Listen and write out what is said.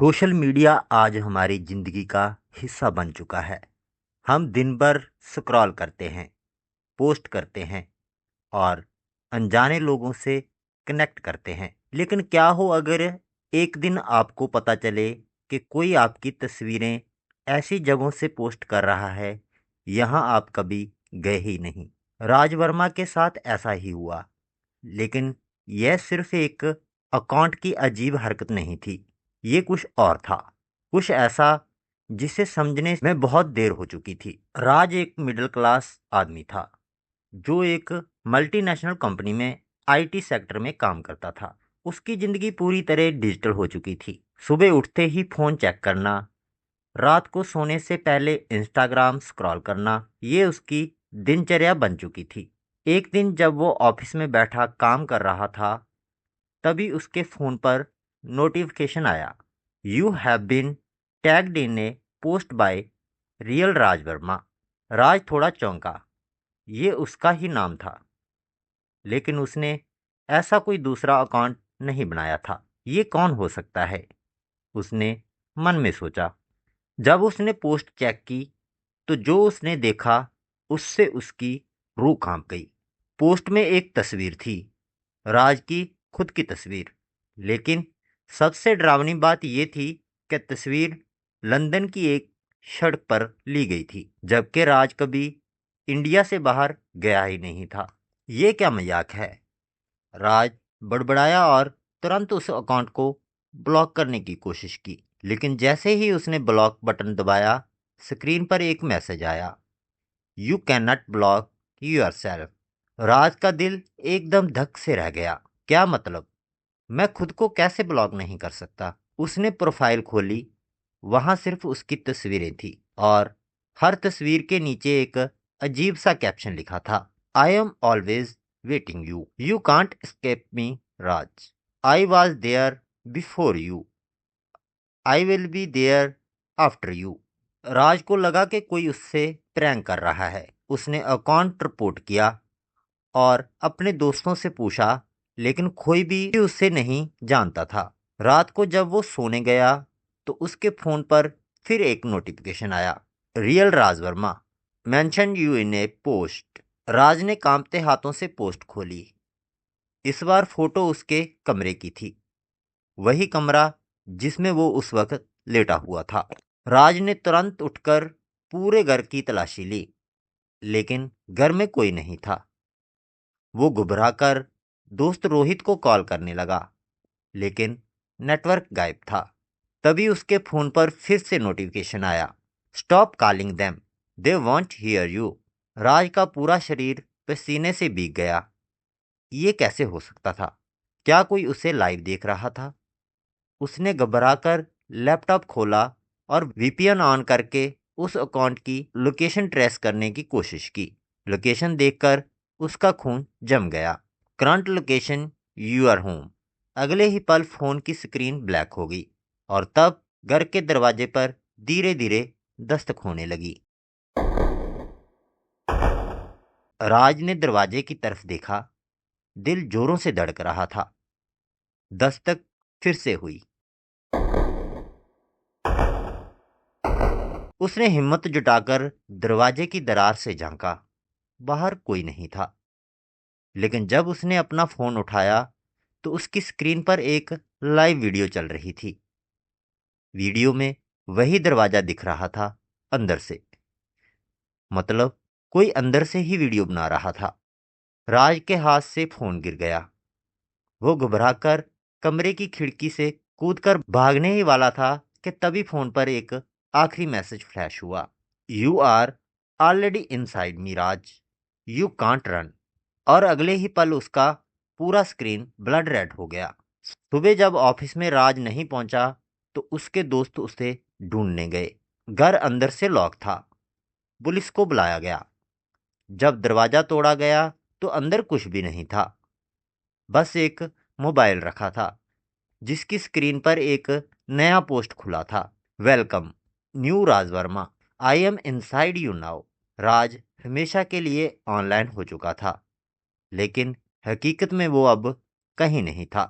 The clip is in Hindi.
सोशल मीडिया आज हमारी ज़िंदगी का हिस्सा बन चुका है। हम दिन भर स्क्रॉल करते हैं, पोस्ट करते हैं और अनजाने लोगों से कनेक्ट करते हैं। लेकिन क्या हो अगर एक दिन आपको पता चले कि कोई आपकी तस्वीरें ऐसी जगहों से पोस्ट कर रहा है, यहाँ आप कभी गए ही नहीं। राज वर्मा के साथ ऐसा ही हुआ, लेकिन यह सिर्फ एक अकाउंट की अजीब हरकत नहीं थी। ये कुछ और था, कुछ ऐसा जिसे समझने में बहुत देर हो चुकी थी। राज एक मिडिल क्लास आदमी था जो एक मल्टीनेशनल कंपनी में आईटी सेक्टर में काम करता था। उसकी जिंदगी पूरी तरह डिजिटल हो चुकी थी। सुबह उठते ही फोन चेक करना, रात को सोने से पहले इंस्टाग्राम स्क्रॉल करना, ये उसकी दिनचर्या बन चुकी थी। एक दिन जब वो ऑफिस में बैठा काम कर रहा था, तभी उसके फ़ोन पर नोटिफिकेशन आया, you have been tagged in a post by real Raj Verma. Raj थोड़ा चौंका। ये उसका ही नाम था, लेकिन उसने ऐसा कोई दूसरा अकाउंट नहीं बनाया था। ये कौन हो सकता है, उसने मन में सोचा। जब उसने पोस्ट चेक की तो जो उसने देखा उससे उसकी रूह कांप गई। पोस्ट में एक तस्वीर थी, राज की खुद की तस्वीर। लेकिन सबसे डरावनी बात यह थी कि तस्वीर लंदन की एक सड़क पर ली गई थी, जबकि राज कभी इंडिया से बाहर गया ही नहीं था। ये क्या मजाक है, राज बड़बड़ाया और तुरंत उस अकाउंट को ब्लॉक करने की कोशिश की। लेकिन जैसे ही उसने ब्लॉक बटन दबाया, स्क्रीन पर एक मैसेज आया, you can not block yourself. Raj का दिल एकदम धक से रह गया। क्या मतलब, मैं खुद को कैसे ब्लॉक नहीं कर सकता? उसने प्रोफाइल खोली, वहां सिर्फ उसकी तस्वीरें थी और हर तस्वीर के नीचे एक अजीब सा कैप्शन लिखा था, I am always waiting you, you can't escape me Raj, I was there before you, I will be there after you. Raj को लगा कि कोई उससे प्रैंक कर रहा है। उसने अकाउंट रिपोर्ट किया और अपने दोस्तों से पूछा, लेकिन कोई भी उससे नहीं जानता था। रात को जब वो सोने गया तो उसके फोन पर फिर एक नोटिफिकेशन आया, real Raj Verma mention you in a post. Raj ने कांपते हाथों से पोस्ट खोली। इस बार फोटो उसके कमरे की थी, वही कमरा जिसमें वो उस वक्त लेटा हुआ था। राज ने तुरंत उठकर पूरे घर की तलाशी ली, लेकिन घर में कोई नहीं था। वो घबराकर दोस्त रोहित को कॉल करने लगा, लेकिन नेटवर्क गायब था। तभी उसके फोन पर फिर से नोटिफिकेशन आया, stop calling them, they want hear you. Raj का पूरा शरीर पसीने से भीग गया। ये कैसे हो सकता था? क्या कोई उसे लाइव देख रहा था? उसने घबराकर लैपटॉप खोला और वीपीएन ऑन करके उस अकाउंट की लोकेशन ट्रेस करने की कोशिश की। लोकेशन देखकर उसका खून जम गया। Current location your home. अगले ही पल फोन की स्क्रीन ब्लैक हो गई और तब घर के दरवाजे पर धीरे धीरे दस्तक होने लगी। राज ने दरवाजे की तरफ देखा, दिल जोरों से धड़क रहा था। दस्तक फिर से हुई। उसने हिम्मत जुटाकर दरवाजे की दरार से झांका। बाहर कोई नहीं था। लेकिन जब उसने अपना फोन उठाया तो उसकी स्क्रीन पर एक लाइव वीडियो चल रही थी। वीडियो में वही दरवाजा दिख रहा था, अंदर से। मतलब कोई अंदर से ही वीडियो बना रहा था। राज के हाथ से फोन गिर गया। वो घबराकर कमरे की खिड़की से कूदकर भागने ही वाला था कि तभी फोन पर एक आखिरी मैसेज फ्लैश हुआ, you are already inside me Raj, you can't run. और अगले ही पल उसका पूरा स्क्रीन ब्लड रेड हो गया। सुबह जब ऑफिस में राज नहीं पहुंचा तो उसके दोस्त उसे ढूंढने गए। घर अंदर से लॉक था। पुलिस को बुलाया गया। जब दरवाजा तोड़ा गया तो अंदर कुछ भी नहीं था, बस एक मोबाइल रखा था जिसकी स्क्रीन पर एक नया पोस्ट खुला था, welcome new Raj Verma, I am inside you now. Raj हमेशा के लिए ऑनलाइन हो चुका था, लेकिन हकीकत में वो अब कहीं नहीं था।